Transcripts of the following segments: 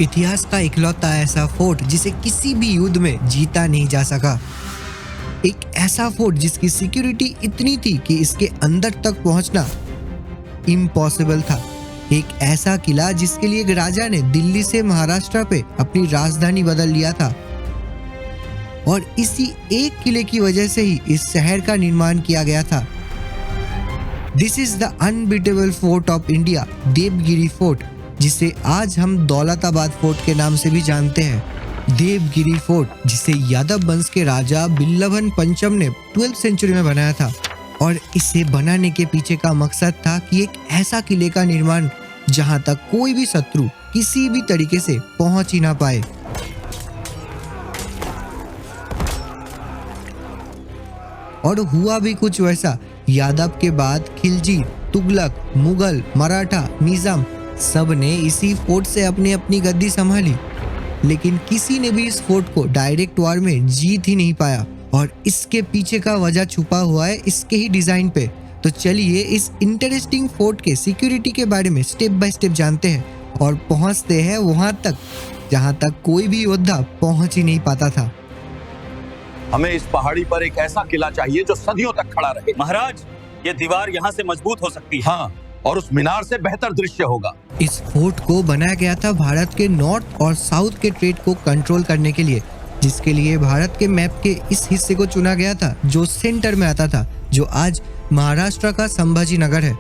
इतिहास का इकलौता ऐसा फोर्ट जिसे किसी भी युद्ध में जीता नहीं जा सका। एक ऐसा फोर्ट जिसकी सिक्योरिटी इतनी थी कि इसके अंदर तक पहुंचना इम्पॉसिबल था। एक ऐसा किला जिसके लिए एक राजा ने दिल्ली से महाराष्ट्र पे अपनी राजधानी बदल लिया था, और इसी एक किले की वजह से ही इस शहर का निर्माण किया गया था। This is the unbeatable fort of India, Devagiri fort, जिसे आज हम दौलताबाद फोर्ट के नाम से भी जानते हैं। देवगिरी फोर्ट, जिसे यादव वंश के राजा बिल्लभन पंचम ने 12वीं सेंचुरी में बनाया था, और इसे बनाने के पीछे का मकसद था कि एक ऐसा किले का निर्माण जहां तक कोई भी शत्रु किसी भी तरीके से पहुंच ही ना पाए। और हुआ भी कुछ वैसा। यादव के बाद खिलजी, तुगलक, मुगल, मराठा, निजाम सब ने इसी फोर्ट से अपनी अपनी गद्दी संभाली, लेकिन किसी ने भी इस फोर्ट को डायरेक्ट वार में जीत ही नहीं पाया। और इसके पीछे का वजह छुपा हुआ है इसके ही डिजाइन पे। तो चलिए इस इंटरेस्टिंग फोर्ट के सिक्योरिटी के बारे में स्टेप बाय स्टेप जानते हैं और पहुंचते हैं वहां तक जहां तक कोई भी योद्धा पहुंच ही नहीं पाता था। हमें इस पहाड़ी पर एक ऐसा किला चाहिए जो सदियों तक खड़ा रहे। महाराज, ये दीवार यहाँ से मजबूत हो सकती है। हाँ, और उस मीनार से बेहतर दृश्य होगा। इस फोर्ट को बनाया गया था भारत के नॉर्थ और साउथ के ट्रेड को कंट्रोल करने के लिए, जिसके लिए भारत के मैप के इस हिस्से को चुना गया था जो सेंटर में आता था, जो आज महाराष्ट्र का संभाजी नगर है।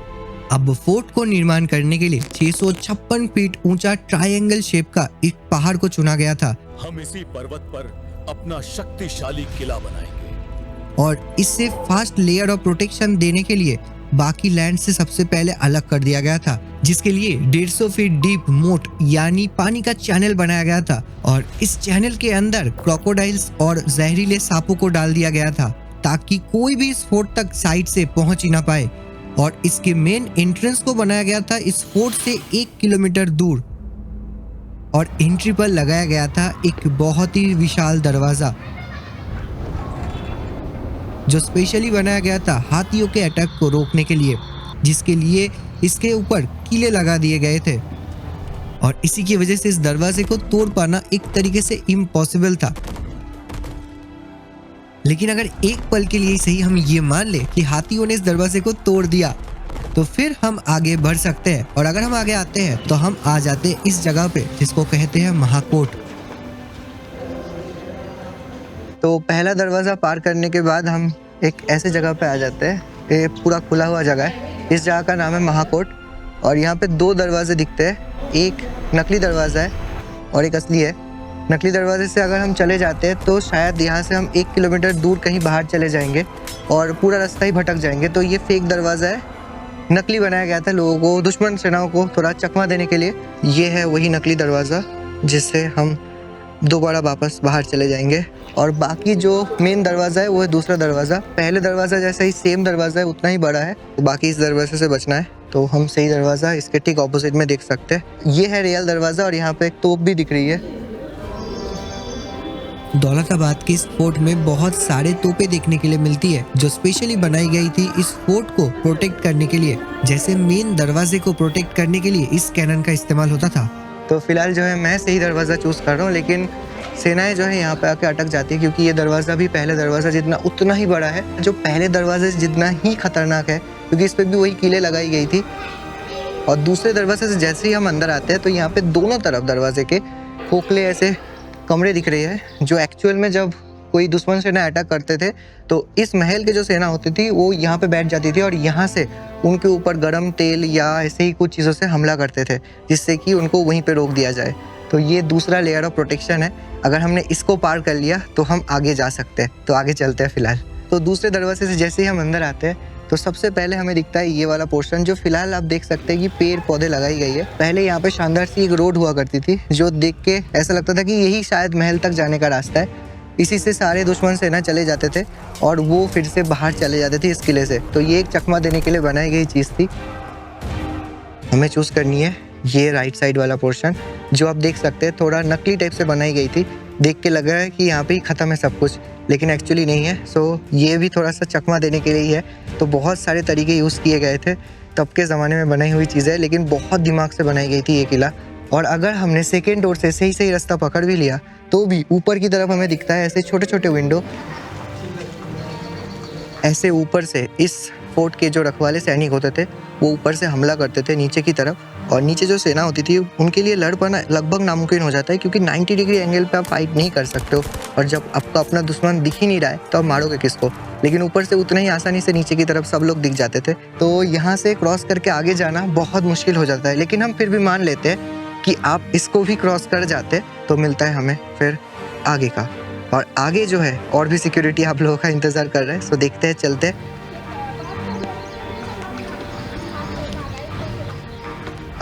अब फोर्ट को निर्माण करने के लिए 656 फीट ऊंचा ट्रायंगल शेप का एक पहाड़ को चुना गया था। हम इसी पर्वत पर अपना शक्तिशाली किला बनाएंगे, और इससे फास्ट लेयर ऑफ प्रोटेक्शन देने के लिए बाकी लैंड से सबसे पहले अलग कर दिया गया था, जिसके लिए 150 फीट डीप मोट यानी पानी का चैनल बनाया गया था। और इस चैनल के अंदर क्रोकोडाइल्स और जहरीले सांपों को डाल दिया गया था ताकि कोई भी इस फोर्ट तक साइड से पहुंच ही ना पाए। और इसके मेन एंट्रेंस को बनाया गया था इस फोर्ट से 1 किलोमीटर दूर, और एंट्री पर लगाया गया था एक बहुत ही विशाल दरवाजा जो स्पेशली बनाया गया था हाथियों के अटैक को रोकने के लिए, जिसके लिए इसके ऊपर किले लगा दिए गए थे। और इसी की वजह से इस दरवाजे को तोड़ पाना एक तरीके से इम्पॉसिबल था। लेकिन अगर एक पल के लिए सही हम ये मान ले कि हाथियों ने इस दरवाजे को तोड़ दिया, तो फिर हम आगे बढ़ सकते हैं। और अगर हम आगे आते हैं तो हम आ जाते हैं इस जगह पे जिसको कहते हैं महाकोट। तो पहला दरवाज़ा पार करने के बाद हम एक ऐसे जगह पे आ जाते हैं, ये पूरा खुला हुआ जगह है। इस जगह का नाम है महाकोट, और यहाँ पे 2 दरवाजे दिखते हैं, एक नकली दरवाज़ा है और एक असली है। नकली दरवाजे से अगर हम चले जाते हैं तो शायद यहाँ से हम 1 किलोमीटर दूर कहीं बाहर चले जाएंगे और पूरा रास्ता ही भटक जाएंगे। तो ये फेक दरवाज़ा है, नकली बनाया गया था लोगों को, दुश्मन सेनाओं को थोड़ा चकमा देने के लिए। ये है वही नकली दरवाज़ा जिससे हम दोबारा वापस बाहर चले जाएंगे। और बाकी जो मेन दरवाज़ा है वो है दूसरा दरवाज़ा। पहले दरवाज़ा जैसा ही सेम दरवाज़ा है, उतना ही बड़ा है, तो बाकी इस दरवाजे से बचना है। तो हम सही दरवाज़ा इसके ठीक ऑपोजिट में देख सकते हैं। ये है रियल दरवाज़ा, और यहाँ पे एक तोप भी दिख रही है। दौलताबाद के इस फोर्ट में बहुत सारे तोपें देखने के लिए मिलती है जो स्पेशली बनाई गई थी इस फोर्ट को प्रोटेक्ट करने के लिए। जैसे मेन दरवाजे को प्रोटेक्ट करने के लिए इस कैनन का इस्तेमाल होता था। तो फिलहाल जो है मैं सही दरवाज़ा चूज़ कर रहा हूँ, लेकिन सेनाएं जो है यहाँ पे आके अटक जाती है क्योंकि ये दरवाज़ा भी पहले दरवाज़ा जितना उतना ही बड़ा है, जो पहले दरवाजे से जितना ही खतरनाक है, क्योंकि इस पर भी वही कीलें लगाई गई थी। और दूसरे दरवाजे से जैसे ही हम अंदर आते हैं तो यहाँ पे दोनों तरफ दरवाजे के खोखले ऐसे कमरे दिख रहे हैं, जो एक्चुअल में जब कोई दुश्मन सेना अटैक करते थे तो इस महल के जो सेना होती थी वो यहाँ पे बैठ जाती थी और यहाँ से उनके ऊपर गर्म तेल या ऐसे ही कुछ चीज़ों से हमला करते थे, जिससे कि उनको वहीं पे रोक दिया जाए। तो ये दूसरा लेयर ऑफ प्रोटेक्शन है। अगर हमने इसको पार कर लिया तो हम आगे जा सकते हैं। तो आगे चलते हैं फिलहाल। तो दूसरे दरवाजे से जैसे ही हम अंदर आते हैं तो सबसे पहले हमें दिखता है ये वाला पोर्शन, जो फिलहाल आप देख सकते हैं कि पेड़ पौधे लगाई गई है। पहले यहाँ पे शानदार सी एक रोड हुआ करती थी, जो देख के ऐसा लगता था कि यही शायद महल तक जाने का रास्ता है। इसी से सारे दुश्मन सेना चले जाते थे और वो फिर से बाहर चले जाते थे इस किले से। तो ये एक चकमा देने के लिए बनाई गई चीज़ थी। हमें चूज़ करनी है ये राइट साइड वाला पोर्शन, जो आप देख सकते हैं थोड़ा नकली टाइप से बनाई गई थी। देख के लग रहा है कि यहाँ पे ही ख़त्म है सब कुछ, लेकिन एक्चुअली नहीं है। सो ये भी थोड़ा सा चकमा देने के लिए ही है। तो बहुत सारे तरीके यूज़ किए गए थे, तब के ज़माने में बनाई हुई चीज़ें, लेकिन बहुत दिमाग से बनाई गई थी ये किला। और अगर हमने सेकेंड डोर से सही सही रास्ता पकड़ भी लिया तो भी ऊपर की तरफ हमें दिखता है ऐसे छोटे छोटे विंडो। ऐसे ऊपर से इस फोर्ट के जो रखवाले सैनिक होते थे वो ऊपर से हमला करते थे नीचे की तरफ, और नीचे जो सेना होती थी उनके लिए लड़ पाना लगभग नामुमकिन हो जाता है, क्योंकि 90 डिग्री एंगल पे आप फाइट नहीं कर सकते हो, और जब आपका अपना दुश्मन दिख ही नहीं रहा है तो आप मारोगे किसको। लेकिन ऊपर से उतना ही आसानी से नीचे की तरफ सब लोग दिख जाते थे, तो यहाँ से क्रॉस करके आगे जाना बहुत मुश्किल हो जाता है। लेकिन हम फिर भी मान लेते हैं कि आप इसको भी क्रॉस कर जाते तो मिलता है हमें फिर आगे का, और आगे जो है और भी सिक्योरिटी आप लोगों का इंतजार कर रहा है। सो देखते हैं, चलते हैं।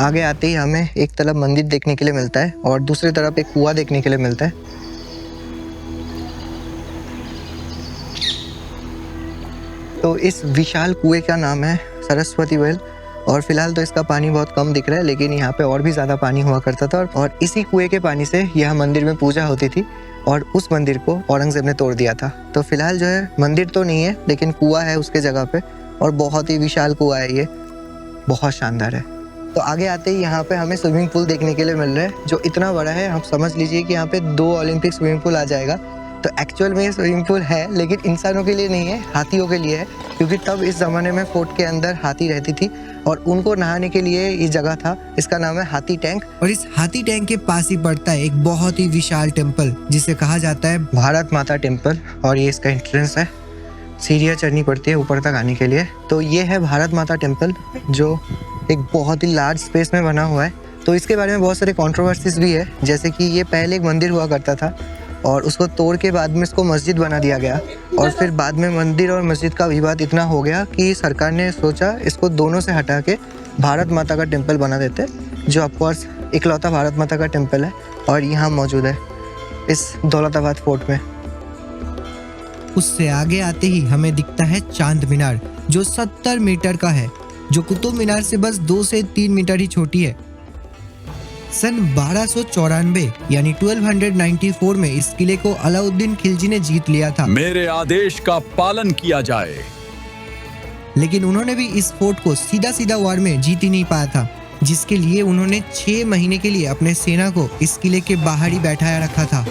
आगे आते ही हमें एक तरफ मंदिर देखने के लिए मिलता है और दूसरी तरफ एक कुआं देखने के लिए मिलता है। तो इस विशाल कुएं का नाम है सरस्वती वेल, और फिलहाल तो इसका पानी बहुत कम दिख रहा है, लेकिन यहाँ पे और भी ज़्यादा पानी हुआ करता था, और इसी कुएं के पानी से यह मंदिर में पूजा होती थी, और उस मंदिर को औरंगजेब ने तोड़ दिया था। तो फिलहाल जो है मंदिर तो नहीं है, लेकिन कुआं है उसके जगह पे, और बहुत ही विशाल कुआं है ये, बहुत शानदार है। तो आगे आते ही यहाँ पे हमें स्विमिंग पूल देखने के लिए मिल रहा है, जो इतना बड़ा है आप समझ लीजिए कि यहाँ पे 2 ओलंपिक स्विमिंग पूल आ जाएगा। तो एक्चुअल में ये स्विमिंग पूल है, लेकिन इंसानों के लिए नहीं है, हाथियों के लिए है, क्योंकि तब इस ज़माने में फोर्ट के अंदर हाथी रहती थी और उनको नहाने के लिए ये जगह था। इसका नाम है हाथी टैंक, और इस हाथी टैंक के पास ही पड़ता है एक बहुत ही विशाल टेम्पल जिसे कहा जाता है भारत माता टेम्पल, और ये इसका एंट्रेंस है। सीढ़ियाँ चढ़नी पड़ती है ऊपर तक आने के लिए। तो ये है भारत माता टेम्पल, जो एक बहुत ही लार्ज स्पेस में बना हुआ है। तो इसके बारे में बहुत सारे कंट्रोवर्सीज भी है, जैसे कि ये पहले एक मंदिर हुआ करता था और उसको तोड़ के बाद में इसको मस्जिद बना दिया गया, और फिर बाद में मंदिर और मस्जिद का विवाद इतना हो गया कि सरकार ने सोचा इसको दोनों से हटा के भारत माता का टेम्पल बना देते, जो ऑफकोर्स इकलौता भारत माता का टेम्पल है और यहाँ मौजूद है इस दौलताबाद फोर्ट में। उससे आगे आते ही हमें दिखता है चांद मीनार, जो 70 मीटर का है, जो कुतुब मीनार से बस 2 से 3 मीटर ही छोटी है। सन 1294 यानी 1294 में इस किले को अलाउद्दीन खिलजी ने जीत लिया था। मेरे आदेश का पालन किया जाए। लेकिन उन्होंने भी इस फोर्ट को सीधा सीधा वार में जीत ही नहीं पाया था, जिसके लिए उन्होंने 6 महीने के लिए अपने सेना को इस किले के बाहर ही बैठाया रखा था।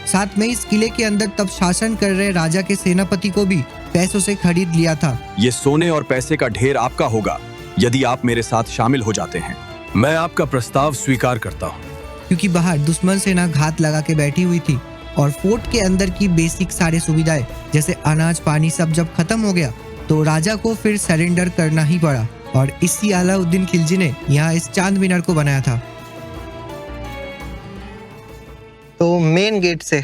साथ में इस किले के अंदर तब शासन कर रहे राजा के सेनापति को भी पैसों से खरीद लिया था। ये सोने और पैसे का ढेर आपका होगा यदि आप मेरे साथ शामिल हो जाते हैं। मैं आपका प्रस्ताव स्वीकार करता हूँ। क्योंकि बाहर दुश्मन सेना घात लगा के बैठी हुई थी, और फोर्ट के अंदर की बेसिक सारे सुविधाएं जैसे अनाज पानी सब जब खत्म हो गया तो राजा को फिर सरेंडर करना ही पड़ा, और इसी अलाउद्दीन खिलजी ने यहाँ इस चांद मीनार को बनाया था। तो मेन गेट से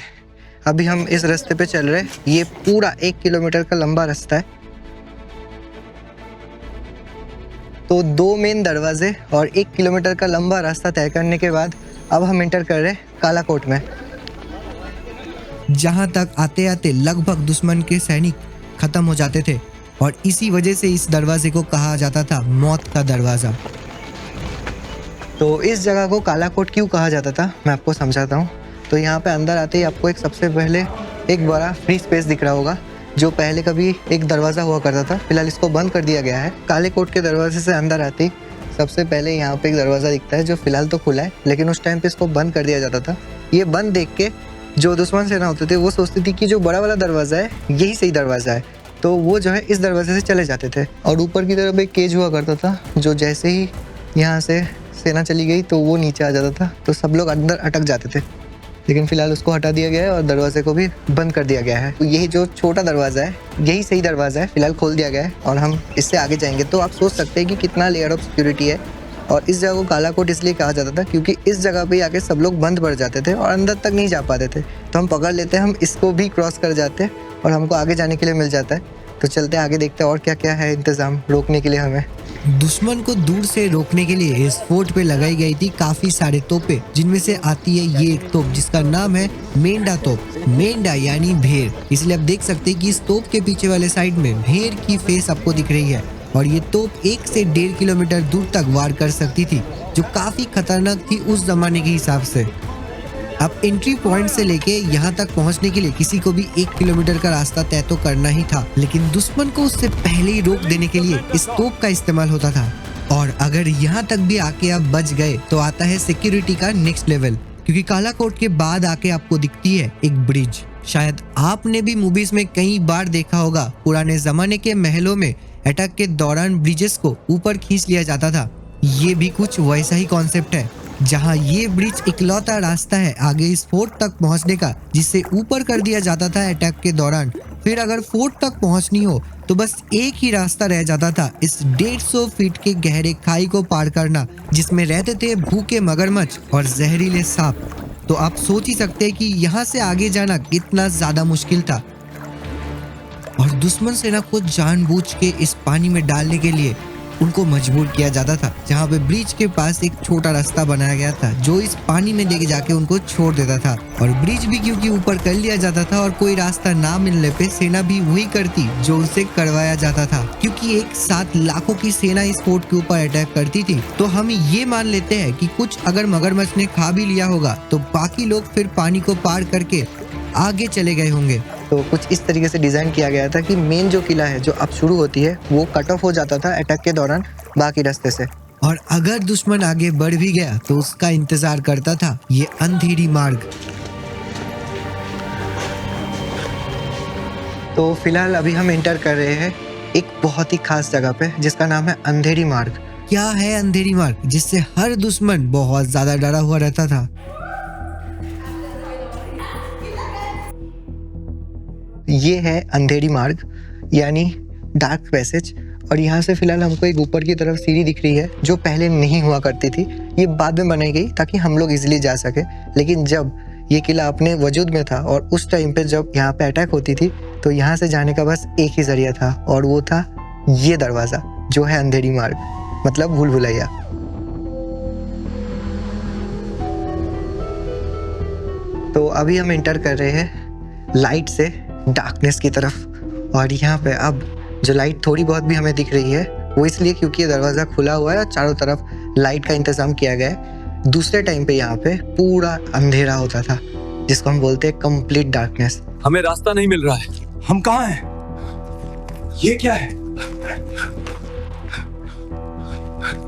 अभी हम इस रास्ते पे चल रहे हैं। ये पूरा 1 किलोमीटर का लंबा रास्ता है। तो 2 मेन दरवाजे और 1 किलोमीटर का लंबा रास्ता तय करने के बाद अब हम एंटर कर रहे हैं कालाकोट में, जहां तक आते आते लगभग दुश्मन के सैनिक खत्म हो जाते थे, और इसी वजह से इस दरवाजे को कहा जाता था मौत का दरवाजा। तो इस जगह को कालाकोट क्यों कहा जाता था मैं आपको समझाता हूँ। तो यहाँ पे अंदर आते ही आपको एक सबसे पहले एक बड़ा फ्री स्पेस दिख रहा होगा, जो पहले कभी एक दरवाज़ा हुआ करता था, फिलहाल इसको बंद कर दिया गया है। काले कोट के दरवाजे से अंदर आते ही सबसे पहले यहाँ पे एक दरवाज़ा दिखता है, जो फिलहाल तो खुला है, लेकिन उस टाइम पे इसको बंद कर दिया जाता था। ये बंद देख के जो दुश्मन सेना होते थे वो सोचती थी कि जो बड़ा वाला दरवाज़ा है यही सही दरवाज़ा है, तो वो जो है इस दरवाजे से चले जाते थे। और ऊपर की तरफ एक केज हुआ करता था, जो जैसे ही यहाँ से सेना चली गई तो वो नीचे आ जाता था, तो सब लोग अंदर अटक जाते थे। लेकिन फिलहाल उसको हटा दिया गया है और दरवाजे को भी बंद कर दिया गया है। तो यही जो छोटा दरवाज़ा है यही सही दरवाज़ा है, फिलहाल खोल दिया गया है और हम इससे आगे जाएंगे। तो आप सोच सकते हैं कि कितना लेयर ऑफ सिक्योरिटी है। और इस जगह को कालाकोट इसलिए कहा जाता था क्योंकि इस जगह पे आके सब लोग बंद पड़ जाते थे और अंदर तक नहीं जा पाते थे। तो हम पकड़ लेते हैं, हम इसको भी क्रॉस कर जाते हैं और हमको आगे जाने के लिए मिल जाता है। तो चलते हैं आगे, देखते हैं और क्या क्या है इंतज़ाम रोकने के लिए हमें। दुश्मन को दूर से रोकने के लिए इस फोर्ट पे लगाई गई थी काफी सारे तोपे, जिनमें से आती है ये एक तोप जिसका नाम है मेंढा तोप। मेंढा यानी भेड़, इसलिए आप देख सकते हैं कि इस तोप के पीछे वाले साइड में भेड़ की फेस आपको दिख रही है। और ये तोप 1 से 1.5 किलोमीटर दूर तक वार कर सकती थी, जो काफी खतरनाक थी उस जमाने के हिसाब से। अब एंट्री पॉइंट से लेके यहाँ तक पहुँचने के लिए किसी को भी 1 किलोमीटर का रास्ता तय तो करना ही था, लेकिन दुश्मन को उससे पहले ही रोक देने के लिए इस तोप का इस्तेमाल होता था। और अगर अगर यहाँ तक भी आके आप बच गए तो आता है सिक्योरिटी का नेक्स्ट लेवल, क्योंकि काला कोट के बाद आके आपको दिखती है एक ब्रिज। शायद आपने भी मूवीज में कई बार देखा होगा, पुराने जमाने के महलों में अटैक के दौरान ब्रिजेस को ऊपर खींच लिया जाता था। ये भी कुछ वैसा ही कॉन्सेप्ट है, जहाँ ये ब्रिज इकलौता रास्ता है आगे इस फोर्ट तक पहुँचने का, जिससे ऊपर कर दिया जाता था अटैक के दौरान। फिर अगर फोर्ट तक पहुँचनी हो तो बस एक ही रास्ता रह जाता था, इस 150 फीट के गहरे खाई को पार करना, जिसमें रहते थे भूखे मगरमच्छ और जहरीले सांप। तो आप सोच ही सकते हैं कि यहाँ से आगे जाना कितना ज्यादा मुश्किल था। और दुश्मन सेना को जानबूझ के इस पानी में डालने के लिए उनको मजबूर किया जाता था, जहाँ पे ब्रिज के पास एक छोटा रास्ता बनाया गया था जो इस पानी में लेके जाके उनको छोड़ देता था। और ब्रिज भी क्योंकि ऊपर कर लिया जाता था और कोई रास्ता ना मिलने पे सेना भी वही करती जो उनसे करवाया जाता था। क्योंकि एक साथ लाखों की सेना इस फोर्ट के ऊपर अटैक करती थी, तो हम ये मान लेते हैं कि कुछ अगर मगरमच्छ ने खा भी लिया होगा तो बाकी लोग फिर पानी को पार करके आगे चले गए होंगे। तो कुछ इस तरीके से डिज़ाइन किया गया था कि मेन जो किला है जो अब शुरू होती है वो कट ऑफ हो जाता था अटैक के दौरान बाकी रास्ते से। और अगर दुश्मन आगे बढ़ भी गया तो उसका इंतजार करता था ये अंधेरी मार्ग। तो फिलहाल अभी हम एंटर कर रहे हैं एक बहुत ही खास जगह पे जिसका नाम है अंधेरी मार्ग। क्या है अंधेरी मार्ग, जिससे हर दुश्मन बहुत ज्यादा डरा हुआ रहता था? ये है अंधेरी मार्ग यानी डार्क पैसेज। और यहाँ से फिलहाल हमको एक ऊपर की तरफ सीढ़ी दिख रही है जो पहले नहीं हुआ करती थी। ये बाद में बनाई गई ताकि हम लोग इजीली जा सके, लेकिन जब ये किला अपने वजूद में था और उस टाइम पे जब यहाँ पे अटैक होती थी तो यहाँ से जाने का बस एक ही जरिया था और वो था ये दरवाज़ा जो है अंधेरी मार्ग, मतलब भूल भुलैया। तो अभी हम एंटर कर रहे हैं लाइट से डार्कनेस की तरफ। और यहाँ पे अब जो लाइट थोड़ी बहुत भी हमें दिख रही है वो इसलिए क्योंकि ये दरवाज़ा खुला हुआ है और चारों तरफ लाइट का इंतज़ाम किया गया है। दूसरे टाइम पे यहाँ पे पूरा अंधेरा होता था जिसको हम बोलते हैं कंप्लीट डार्कनेस। हमें रास्ता नहीं मिल रहा है। हम कहाँ हैं? ये क्या है?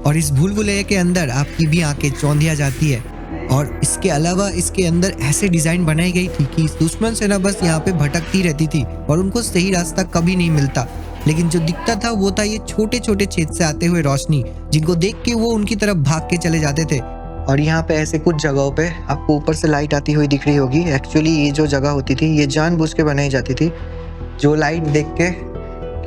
और इस भूल भुलैया के अंदर आपकी भी आंखें चौंधिया जाती है। और इसके अलावा इसके अंदर ऐसे डिजाइन बनाई गई थी कि दुश्मन सेना बस यहाँ पे भटकती रहती थी और उनको सही रास्ता कभी नहीं मिलता। लेकिन जो दिखता था वो था ये छोटे छोटे छेद से आते हुए रोशनी, जिनको देख के वो उनकी तरफ भाग के चले जाते थे। और यहाँ पे ऐसे कुछ जगहों पे आपको ऊपर से लाइट आती हुई दिख रही होगी। एक्चुअली ये जो जगह होती थी ये जानबूझ के बनाई जाती थी। जो लाइट देख के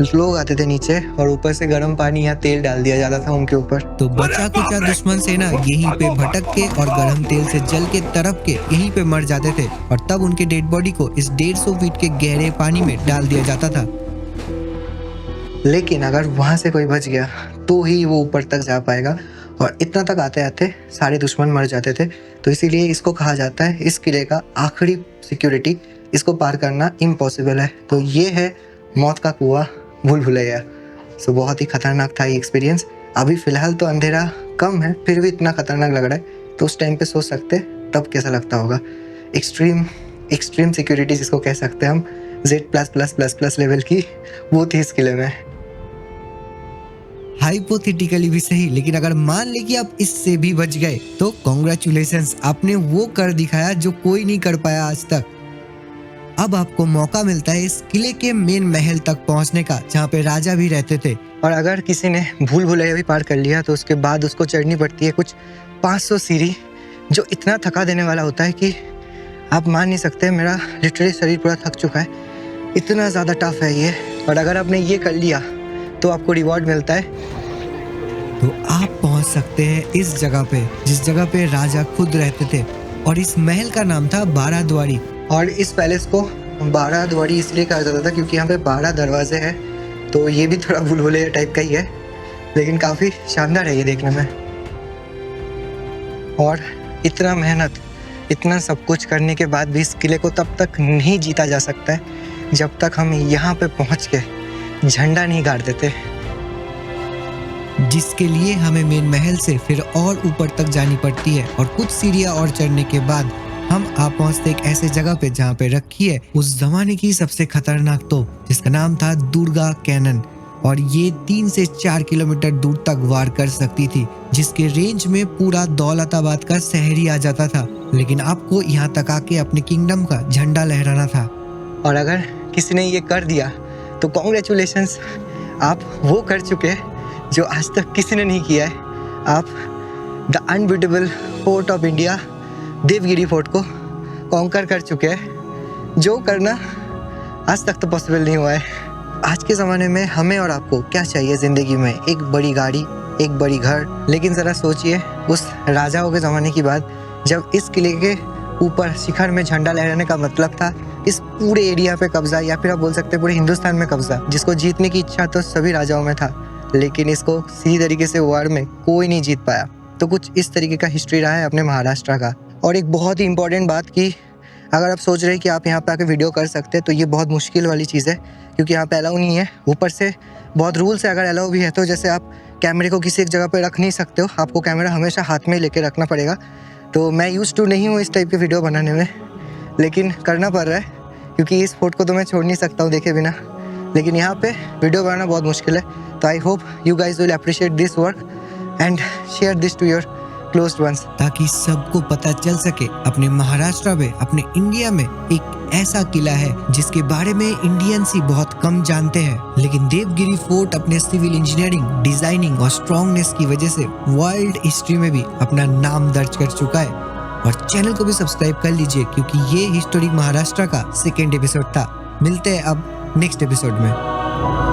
लोग आते थे नीचे और ऊपर से गर्म पानी या तेल डाल दिया जाता था उनके ऊपर। तो बचा कुचा दुश्मन सेना यहीं पे भटक के और गर्म तेल से जल के तरफ के यहीं पे मर जाते थे और तब उनके डेड बॉडी को इस 150 फीट के गहरे पानी में डाल दिया जाता था। लेकिन अगर वहां से कोई बच गया तो ही वो ऊपर तक जा पाएगा और इतना तक आते आते सारे दुश्मन मर जाते थे। तो इसीलिए इसको कहा जाता है इस किले का आखिरी सिक्योरिटी, इसको पार करना इम्पॉसिबल है। तो ये है मौत का कुआं भूल भुलैया। सो बहुत ही खतरनाक था ये एक्सपीरियंस। अभी फिलहाल तो अंधेरा कम है फिर भी इतना खतरनाक लग रहा है, तो उस टाइम पे सोच सकते तब कैसा लगता होगा। एक्सट्रीम सिक्योरिटी जिसको कह सकते हैं हम, Z++++ लेवल की वो थी इस किले में। हाइपोथेटिकली भी सही, लेकिन अगर मान ले कि आप इससे भी बच गए तो कॉन्ग्रेचुलेशंस, आपने वो कर दिखाया जो कोई नहीं कर पाया आज तक। अब आपको मौका मिलता है इस किले के मेन महल तक पहुंचने का, जहाँ पे राजा भी रहते थे। और अगर किसी ने भूल भुलैया भी पार कर लिया तो उसके बाद उसको चढ़नी पड़ती है कुछ 500 सीढ़ी, जो इतना थका देने वाला होता है कि आप मान नहीं सकते। मेरा लिटरली शरीर पूरा थक चुका है, इतना ज़्यादा टफ है ये। और अगर आपने ये कर लिया तो आपको रिवॉर्ड मिलता है। तो आप पहुंच सकते हैं इस जगह पे जिस जगह पे राजा खुद रहते थे, और इस महल का नाम था 12 द्वारी। और इस पैलेस को 12 द्वारी इसलिए कहा जाता था क्योंकि यहाँ पे 12 दरवाजे हैं। तो ये भी थोड़ा भूल भुलैया टाइप का ही है, लेकिन काफ़ी शानदार है ये देखने में। और इतना मेहनत, इतना सब कुछ करने के बाद भी इस किले को तब तक नहीं जीता जा सकता है जब तक हम यहाँ पे पहुँच के झंडा नहीं गाड़ देते, जिसके लिए हमें मेन महल से फिर और ऊपर तक जानी पड़ती है। और कुछ सीढ़ियाँ और चढ़ने के बाद हम आ पहुंचते एक ऐसे जगह पे जहाँ पे रखी है उस जमाने की सबसे खतरनाक तोप, जिसका नाम था दुर्गा कैनन। और ये 3 से 4 किलोमीटर दूर तक वार कर सकती थी, जिसके रेंज में पूरा दौलताबाद का शहर ही आ जाता था। लेकिन आपको यहाँ तक आके अपने किंगडम का झंडा लहराना था। और अगर किसी ने ये कर दिया तो कॉन्ग्रेचुलेशंस, आप वो कर चुके हैं जो आज तक किसी ने नहीं किया है। आप the unbeatable fort of India Devagiri fort को कॉन्कर कर चुके हैं, जो करना आज तक तो पॉसिबल नहीं हुआ है। आज के ज़माने में हमें और आपको क्या चाहिए ज़िंदगी में? एक बड़ी गाड़ी, एक बड़ी घर। लेकिन ज़रा सोचिए उस राजाओं के ज़माने की बात, जब इस किले के ऊपर शिखर में झंडा लहराने का मतलब था इस पूरे एरिया पे कब्जा, या फिर आप बोल सकते हैं पूरे हिंदुस्तान में कब्जा, जिसको जीतने की इच्छा तो सभी राजाओं में था, लेकिन इसको सीधी तरीके से वार में कोई नहीं जीत पाया। तो कुछ इस तरीके का हिस्ट्री रहा है अपने महाराष्ट्र का। और एक बहुत ही इंपॉर्टेंट बात कि अगर आप सोच रहे हैं कि आप यहाँ पे आके वीडियो कर सकते हैं, तो ये बहुत मुश्किल वाली चीज़ है, क्योंकि यहाँ पे अलाउ नहीं है। ऊपर से बहुत रूल्स है। अगर अलाउ भी है तो जैसे आप कैमरे को किसी एक जगह पे रख नहीं सकते हो, आपको कैमरा हमेशा हाथ में लेके रखना पड़ेगा। तो मैं यूज़ टू नहीं हूँ इस टाइप के वीडियो बनाने में, लेकिन करना पड़ रहा है क्योंकि इस फोर्ट को तो मैं छोड़ नहीं सकता हूँ देखे बिना। लेकिन यहाँ पे वीडियो बनाना बहुत मुश्किल है। तो I hope you guys will appreciate this work and share this to your closed ones, ताकि सबको पता चल सके अपने महाराष्ट्र में, अपने इंडिया में एक ऐसा किला है जिसके बारे में इंडियंस ही बहुत कम जानते हैं। लेकिन देवगिरी फोर्ट अपने सिविल इंजीनियरिंग, डिजाइनिंग और स्ट्रॉन्गनेस की वजह से वर्ल्ड हिस्ट्री में भी अपना नाम दर्ज कर चुका है। और चैनल को भी सब्सक्राइब कर लीजिए, क्योंकि ये हिस्टोरिक महाराष्ट्र का 2nd एपिसोड था। मिलते हैं अब नेक्स्ट एपिसोड में।